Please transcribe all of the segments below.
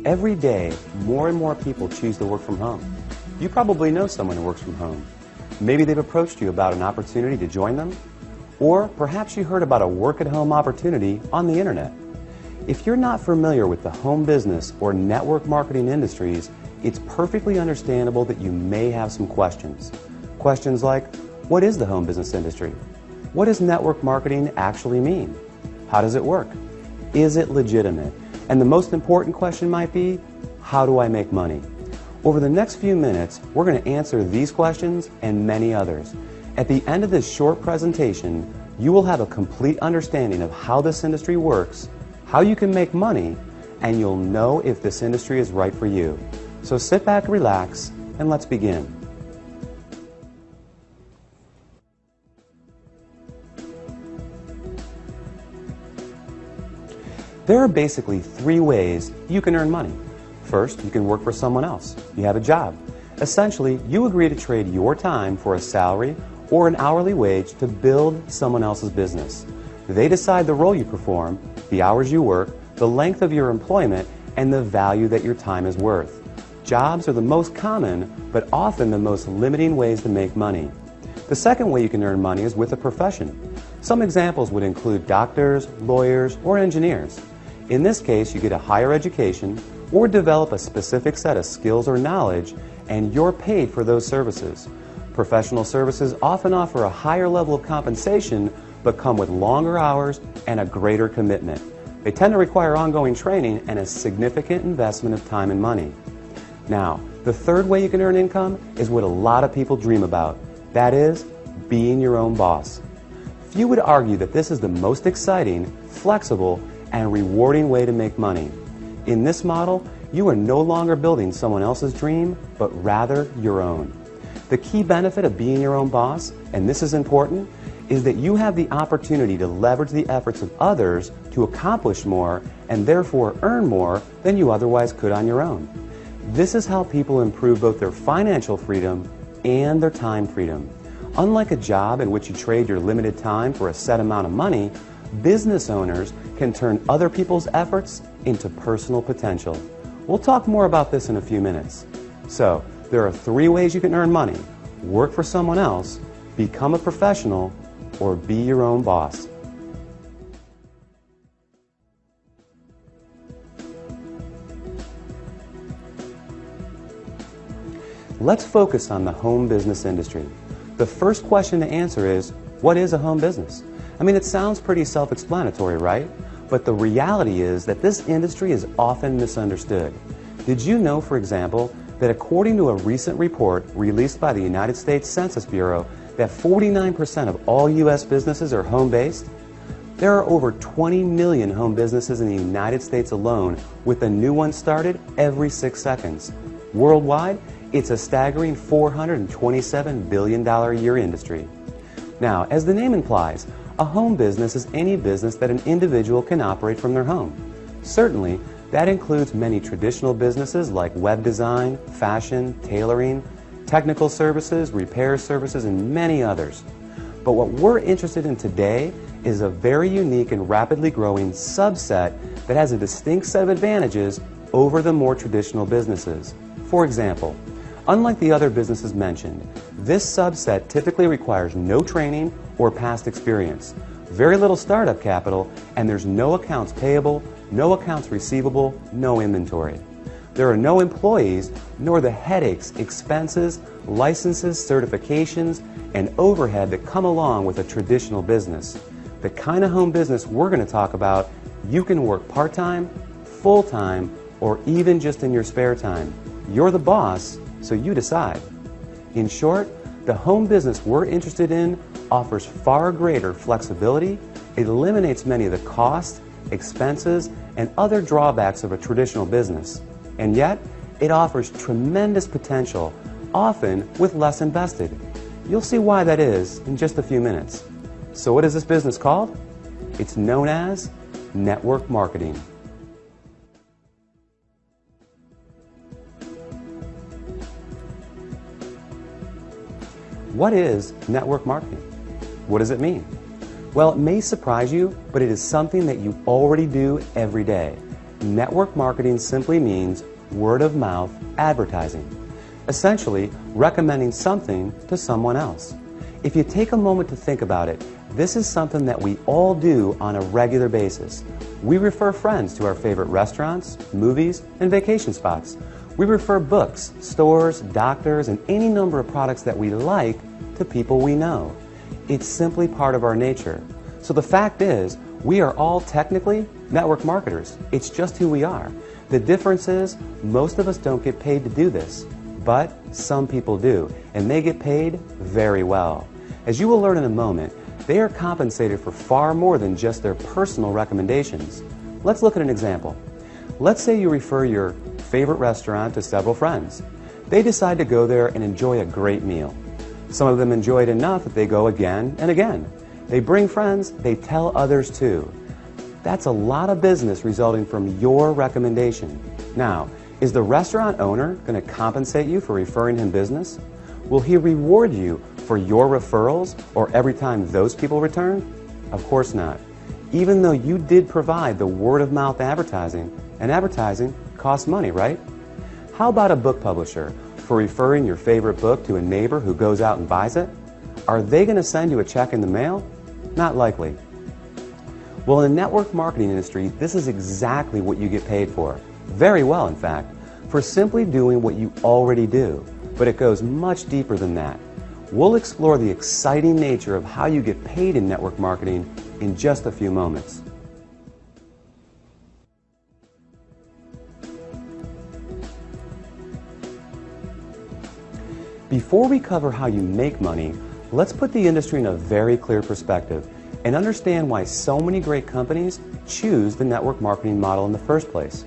Every day, more and more people choose to work from home. You probably know someone who works from home. Maybe they've approached you about an opportunity to join them, or perhaps you heard about a work-at-home opportunity on the internet. If you're not familiar with the home business or network marketing industries, it's perfectly understandable that you may have some questions. Questions like, what is the home business industry? What does network marketing actually mean? How does it work? Is it legitimate? And the most important question might be, how do I make money? Over the next few minutes, we're going to answer these questions and many others. At the end of this short presentation, you will have a complete understanding of how this industry works, how you can make money, and you'll know if this industry is right for you. So sit back, relax, and let's begin. There are basically three ways you can earn money. First, you can work for someone else. You have a job. Essentially, you agree to trade your time for a salary or an hourly wage to build someone else's business. They decide the role you perform, the hours you work, the length of your employment, and the value that your time is worth. Jobs are the most common, but often the most limiting ways to make money. The second way you can earn money is with a profession. Some examples would include doctors, lawyers, or engineers. In this case, you get a higher education or develop a specific set of skills or knowledge, and you're paid for those services. Professional services often offer a higher level of compensation, but come with longer hours and a greater commitment. They tend to require ongoing training and a significant investment of time and money. Now, the third way you can earn income is what a lot of people dream about. That is, being your own boss. Few would argue that this is the most exciting, flexible, and rewarding way to make money. In this model, you are no longer building someone else's dream, but rather your own. The key benefit of being your own boss, and this is important, is that you have the opportunity to leverage the efforts of others to accomplish more and therefore earn more than you otherwise could on your own. This is how people improve both their financial freedom and their time freedom. Unlike a job in which you trade your limited time for a set amount of money, business owners can turn other people's efforts into personal potential. We'll talk more about this in a few minutes. So, there are three ways you can earn money: work for someone else, become a professional, or be your own boss. Let's focus on the home business industry. The first question to answer is, what is a home business? I mean, it sounds pretty self-explanatory, right? But the reality is that this industry is often misunderstood. Did you know, for example, that according to a recent report released by the United States Census Bureau, that 49% of all U.S. businesses are home-based? There are over 20 million home businesses in the United States alone, with a new one started every 6 seconds. Worldwide, it's a staggering $427 billion a year industry. Now, as the name implies, a home business is any business that an individual can operate from their home. Certainly, that includes many traditional businesses like web design, fashion, tailoring, technical services, repair services, and many others. But what we're interested in today is a very unique and rapidly growing subset that has a distinct set of advantages over the more traditional businesses. For example, unlike the other businesses mentioned, this subset typically requires no training or past experience, very little startup capital, and there's no accounts payable, no accounts receivable, no inventory. There are no employees, nor the headaches, expenses, licenses, certifications, and overhead that come along with a traditional business. The kind of home business we're going to talk about, you can work part-time, full-time, or even just in your spare time. You're the boss, so you decide. In short, the home business we're interested in offers far greater flexibility, it eliminates many of the costs, expenses, and other drawbacks of a traditional business. And yet, it offers tremendous potential, often with less invested. You'll see why that is in just a few minutes. So what is this business called? It's known as network marketing. What is network marketing? What does it mean? Well, it may surprise you, but it is something that you already do every day. network marketing simply means word-of-mouth advertising, essentially recommending something to someone else. If you take a moment to think about it, this is something that we all do on a regular basis. We refer friends to our favorite restaurants, movies, and vacation spots. We refer books, stores, doctors, and any number of products that we like to people we know. It's simply part of our nature. So the fact is, we are all technically network marketers. It's just who we are. The difference is, most of us don't get paid to do this, but some people do, and they get paid very well. As you will learn in a moment, they are compensated for far more than just their personal recommendations. Let's look at an example. Let's say you refer your favorite restaurant to several friends. They decide to go there and enjoy a great meal. Some of them enjoy it enough that they go again and again. They bring friends, they tell others too. That's a lot of business resulting from your recommendation. Now, is the restaurant owner going to compensate you for referring him business? Will he reward you for your referrals or every time those people return? Of course not. Even though you did provide the word-of-mouth advertising, and advertising costs money, right? How about a book publisher for referring your favorite book to a neighbor who goes out and buys it? Are they going to send you a check in the mail? Not likely. Well, in the network marketing industry, this is exactly what you get paid for. Very well, in fact, for simply doing what you already do. But it goes much deeper than that. We'll explore the exciting nature of how you get paid in network marketing in just a few moments. Before we cover how you make money, let's put the industry in a very clear perspective and understand why so many great companies choose the network marketing model in the first place.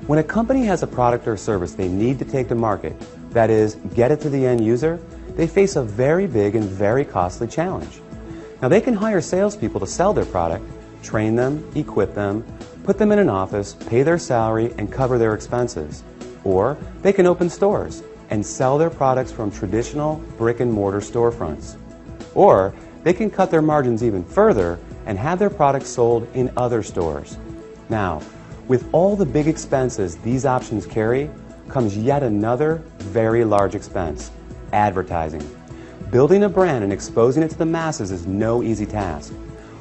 When a company has a product or service they need to take to market, that is, get it to the end user, they face a very big and very costly challenge. Now, they can hire salespeople to sell their product, train them, equip them, put them in an office, pay their salary, and cover their expenses. Or they can open stores and sell their products from traditional brick-and-mortar storefronts. Or they can cut their margins even further and have their products sold in other stores. Now, with all the big expenses these options carry, comes yet another very large expense: advertising. Building a brand and exposing it to the masses is no easy task.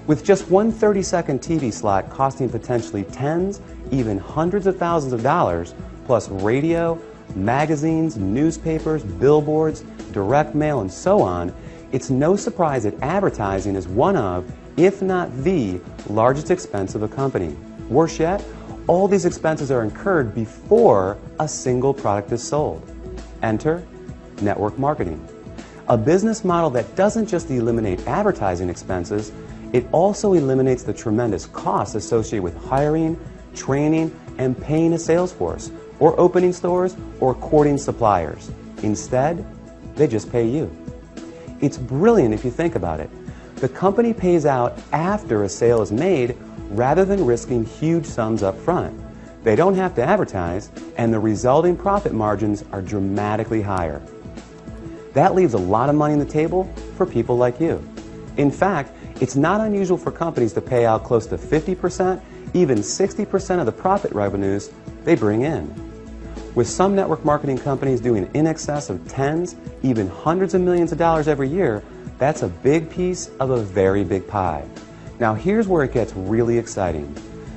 With just one 30-second TV slot costing potentially tens, even hundreds of thousands of dollars, plus radio, magazines, newspapers, billboards, direct mail, and so on, it's no surprise that advertising is one of, if not the, largest expense of a company. Worse yet, all these expenses are incurred before a single product is sold. Enter network marketing. A business model that doesn't just eliminate advertising expenses, it also eliminates the tremendous costs associated with hiring, training, and paying a sales force, or opening stores, or courting suppliers. Instead, they just pay you. It's brilliant if you think about it. The company pays out after a sale is made rather than risking huge sums up front. They don't have to advertise, and the resulting profit margins are dramatically higher. That leaves a lot of money on the table for people like you. In fact, it's not unusual for companies to pay out close to 50%, even 60% of the profit revenues they bring in. With some network marketing companies doing in excess of tens, even hundreds of millions of dollars every year, that's a big piece of a very big pie. Now here's where it gets really exciting.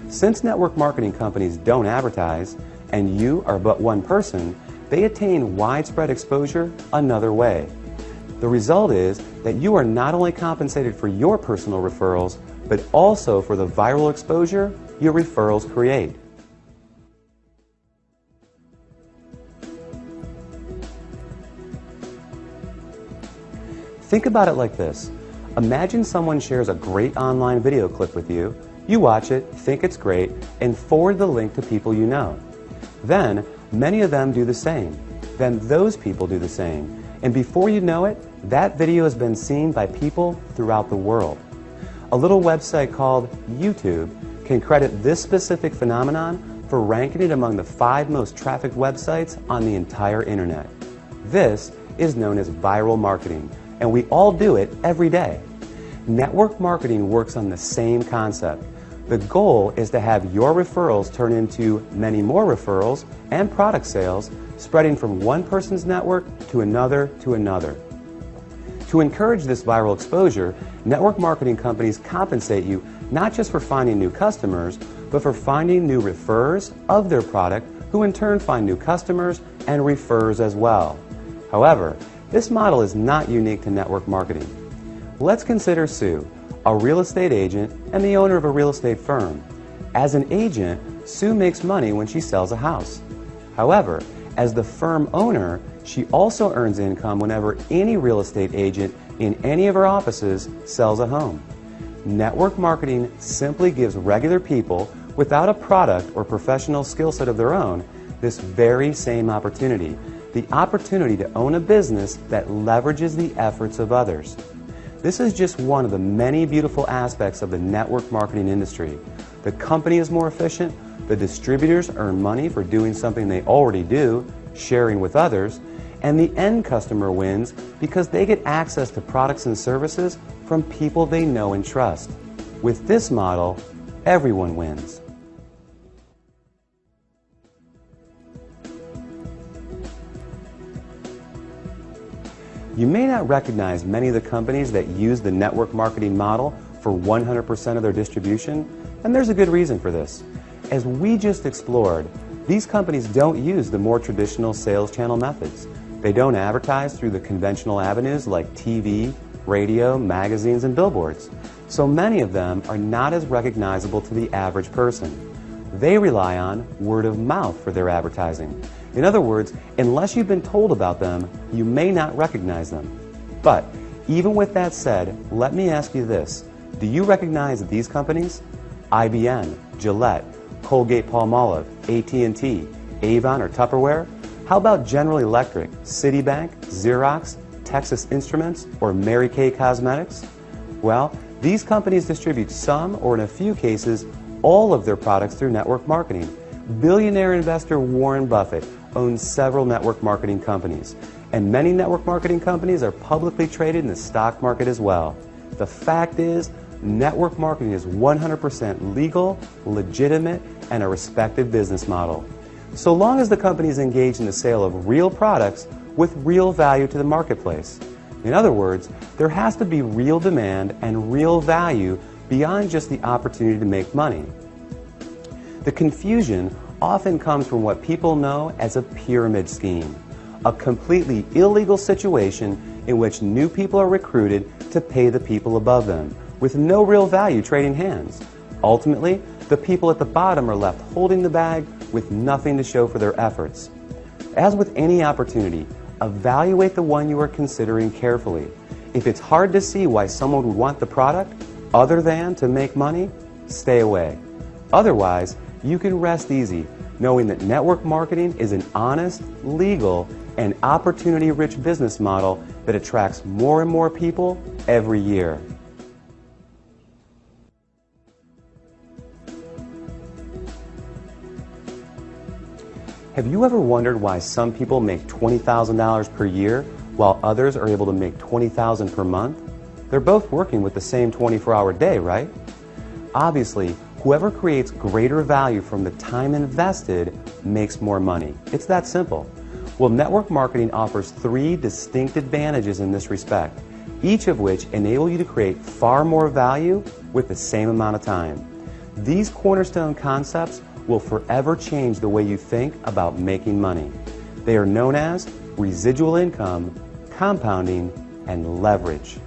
Since network marketing companies don't advertise, and you are but one person, they attain widespread exposure another way. The result is that you are not only compensated for your personal referrals, but also for the viral exposure your referrals create. Think about it like this. Imagine someone shares a great online video clip with you. You watch it, think it's great, and forward the link to people you know. Then, many of them do the same. Then those people do the same. And before you know it, that video has been seen by people throughout the world. A little website called YouTube can credit this specific phenomenon for ranking it among the 5 most trafficked websites on the entire internet. This is known as viral marketing, and we all do it every day. Network marketing works on the same concept. The goal is to have your referrals turn into many more referrals and product sales, spreading from one person's network to another to another. To encourage this viral exposure, network marketing companies compensate you not just for finding new customers, but for finding new referrers of their product, who in turn find new customers and referrers as well. However, this model is not unique to network marketing. Let's consider Sue, a real estate agent and the owner of a real estate firm. As an agent, Sue makes money when she sells a house. However, as the firm owner, she also earns income whenever any real estate agent in any of her offices sells a home. Network marketing simply gives regular people without a product or professional skill set of their own this very same opportunity, the opportunity to own a business that leverages the efforts of others. This is just one of the many beautiful aspects of the network marketing industry. The company is more efficient, the distributors earn money for doing something they already do, sharing with others, and the end customer wins because they get access to products and services from people they know and trust. With this model, everyone wins. You may not recognize many of the companies that use the network marketing model for 100% of their distribution, and there's a good reason for this. As we just explored, these companies don't use the more traditional sales channel methods. They don't advertise through the conventional avenues like TV, radio, magazines, and billboards. So many of them are not as recognizable to the average person. They rely on word of mouth for their advertising. In other words, unless you've been told about them, you may not recognize them. But even with that said, let me ask you this. Do you recognize these companies? IBM, Gillette, Colgate-Palmolive, AT&T, Avon, or Tupperware? How about General Electric, Citibank, Xerox, Texas Instruments, or Mary Kay Cosmetics? Well, these companies distribute some, or in a few cases, all of their products through network marketing. Billionaire investor Warren Buffett owns several network marketing companies, and many network marketing companies are publicly traded in the stock market as well. The fact is, network marketing is 100% legal, legitimate, and a respected business model. So long as the company is engaged in the sale of real products with real value to the marketplace. In other words, there has to be real demand and real value beyond just the opportunity to make money. The confusion often comes from what people know as a pyramid scheme, a completely illegal situation in which new people are recruited to pay the people above them, with no real value trading hands. Ultimately, the people at the bottom are left holding the bag with nothing to show for their efforts. As with any opportunity, evaluate the one you are considering carefully. If it's hard to see why someone would want the product other than to make money, stay away. Otherwise, you can rest easy knowing that network marketing is an honest, legal, and opportunity-rich business model that attracts more and more people every year. Have you ever wondered why some people make $20,000 per year while others are able to make $20,000 per month? They're both working with the same 24-hour day, right? Obviously, whoever creates greater value from the time invested makes more money. It's that simple. Well, network marketing offers 3 distinct advantages in this respect, each of which enable you to create far more value with the same amount of time. These cornerstone concepts will forever change the way you think about making money. They are known as residual income, compounding, and leverage.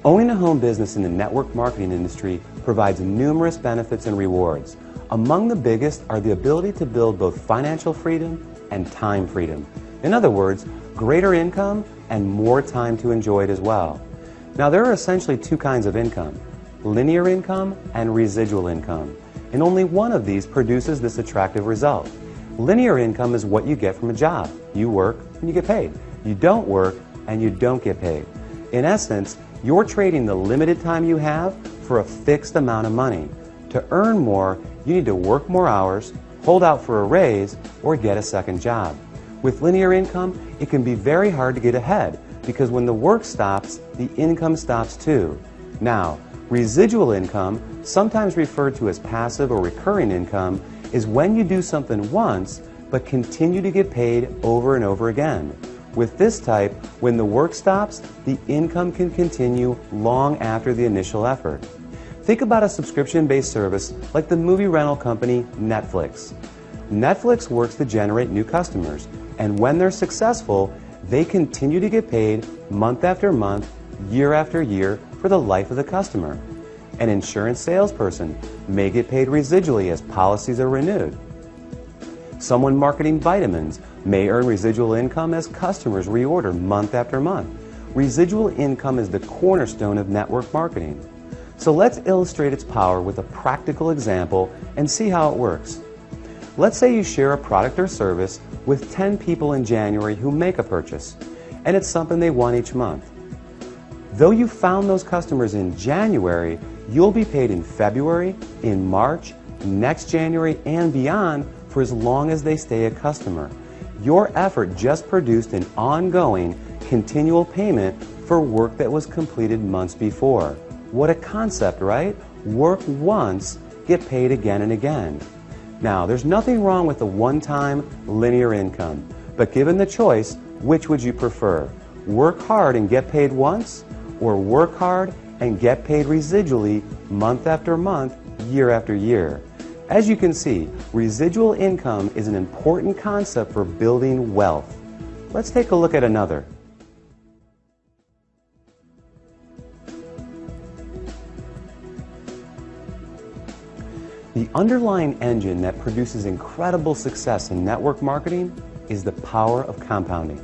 Owning a home business in the network marketing industry provides numerous benefits and rewards. Among the biggest are the ability to build both financial freedom and time freedom. In other words, greater income and more time to enjoy it as well. Now, there are essentially 2 kinds of income, linear income and residual income, and only one of these produces this attractive result. Linear income is what you get from a job. You work and you get paid. You don't work and you don't get paid. In essence, you're trading the limited time you have for a fixed amount of money. To earn more, you need to work more hours, hold out for a raise, or get a second job. With linear income, it can be very hard to get ahead because when the work stops, the income stops too. Now, residual income, sometimes referred to as passive or recurring income, is when you do something once but continue to get paid over and over again. With this type, when the work stops, the income can continue long after the initial effort. Think about a subscription-based service like the movie rental company Netflix. Netflix works to generate new customers, and when they're successful, they continue to get paid month after month, year after year for the life of the customer. An insurance salesperson may get paid residually as policies are renewed. Someone marketing vitamins may earn residual income as customers reorder month after month. Residual income is the cornerstone of network marketing. So let's illustrate its power with a practical example and see how it works. Let's say you share a product or service with 10 people in January who make a purchase, and it's something they want each month. Though you found those customers in January, you'll be paid in February, in March, next January, and beyond for as long as they stay a customer. Your effort just produced an ongoing, continual payment for work that was completed months before. What a concept, right? Work once, get paid again and again. Now, there's nothing wrong with a one-time linear income, but given the choice, which would you prefer? Work hard and get paid once, or work hard and get paid residually month after month, year after year? As you can see, residual income is an important concept for building wealth. Let's take a look at another. The underlying engine that produces incredible success in network marketing is the power of compounding.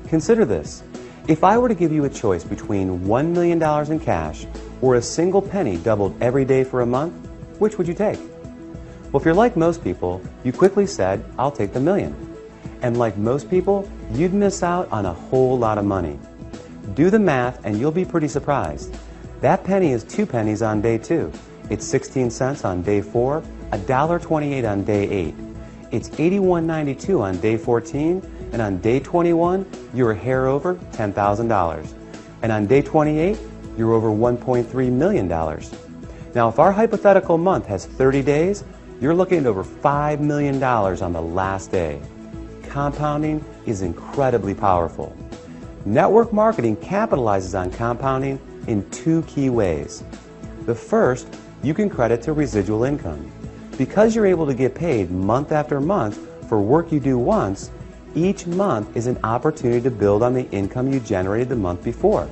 Consider this. If I were to give you a choice between $1 million in cash or a single penny doubled every day for a month, which would you take? Well, if you're like most people, you quickly said, I'll take the million. And like most people, you'd miss out on a whole lot of money. Do the math and you'll be pretty surprised. That penny is 2 pennies on day 2. It's 16 cents on day 4, $1.28 on day 8. It's $81.92 on day 14, and on day 21, you're a hair over $10,000. And on day 28, you're over $1.3 million. Now, if our hypothetical month has 30 days, you're looking at over $5 million on the last day. Compounding is incredibly powerful. Network marketing capitalizes on compounding in 2 key ways. The first, you can credit to residual income. Because you're able to get paid month after month for work you do once, each month is an opportunity to build on the income you generated the month before.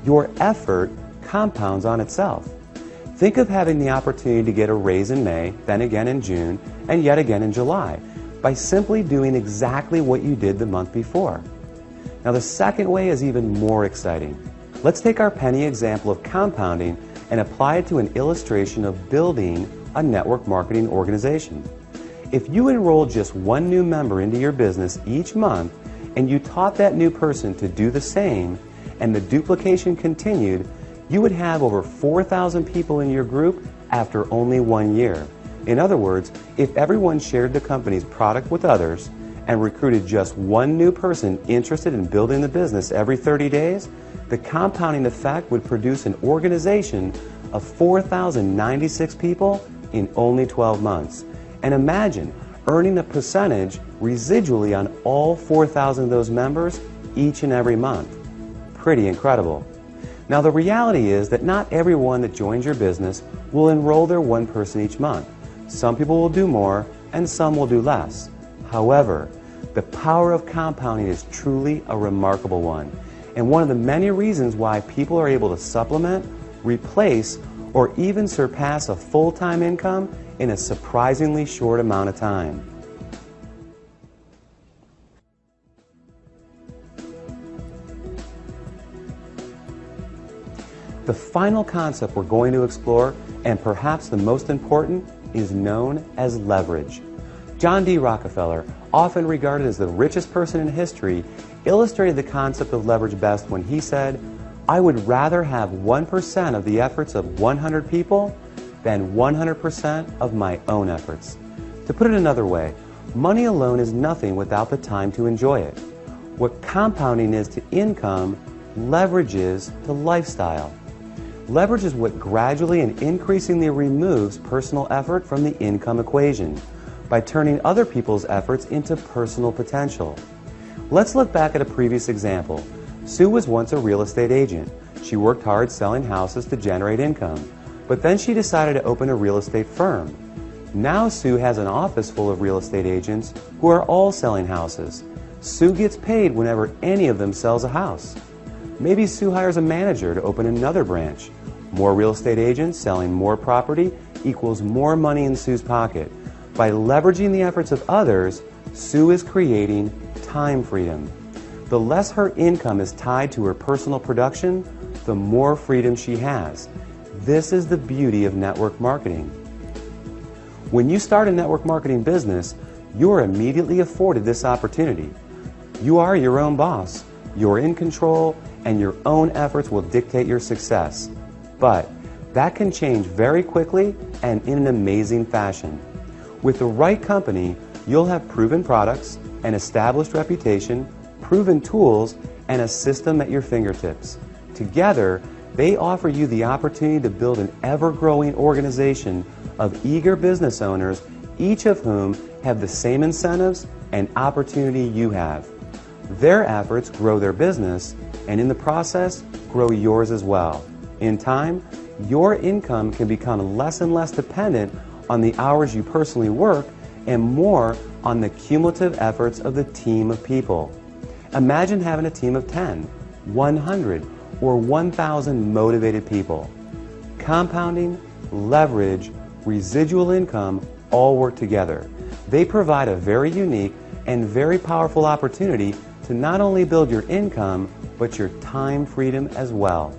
Your effort compounds on itself. Think of having the opportunity to get a raise in May, then again in June, and yet again in July, by simply doing exactly what you did the month before. Now, the second way is even more exciting. Let's take our penny example of compounding and apply it to an illustration of building a network marketing organization. If you enroll just one new member into your business each month and you taught that new person to do the same and the duplication continued, you would have over 4,000 people in your group after only 1 year. In other words, if everyone shared the company's product with others and recruited just one new person interested in building the business every 30 days, the compounding effect would produce an organization of 4,096 people in only 12 months. And imagine earning a percentage residually on all 4,000 of those members each and every month. Pretty incredible. Now, the reality is that not everyone that joins your business will enroll their one person each month. Some people will do more and some will do less. However, the power of compounding is truly a remarkable one, and one of the many reasons why people are able to supplement, replace, or even surpass a full-time income in a surprisingly short amount of time. The final concept we're going to explore, and perhaps the most important, is known as leverage. John D. Rockefeller, often regarded as the richest person in history, illustrated the concept of leverage best when he said, "I would rather have 1% of the efforts of 100 people than 100% of my own efforts." To put it another way, Money alone is nothing without the time to enjoy it. What compounding is to income, leverage is to lifestyle. Leverage is what gradually and increasingly removes personal effort from the income equation by turning other people's efforts into personal potential. Let's look back at a previous example. Sue was once a real estate agent. She worked hard selling houses to generate income, but then she decided to open a real estate firm. Now Sue has an office full of real estate agents who are all selling houses. Sue gets paid whenever any of them sells a house. Maybe Sue hires a manager to open another branch. More real estate agents selling more property equals more money in Sue's pocket. By leveraging the efforts of others, Sue is creating time freedom. The less her income is tied to her personal production, the more freedom she has. This is the beauty of network marketing. When you start a network marketing business, you are immediately afforded this opportunity. You are your own boss. You're in control, and your own efforts will dictate your success. But that can change very quickly and in an amazing fashion. With the right company, you'll have proven products, an established reputation, proven tools, and a system at your fingertips. Together, they offer you the opportunity to build an ever-growing organization of eager business owners, each of whom have the same incentives and opportunity you have. Their efforts grow their business, and in the process, grow yours as well. In time, your income can become less and less dependent on the hours you personally work and more on the cumulative efforts of the team of people. Imagine having a team of 10, 100, or 1,000 motivated people. Compounding, leverage, residual income all work together. They provide a very unique and very powerful opportunity to not only build your income, but your time freedom as well.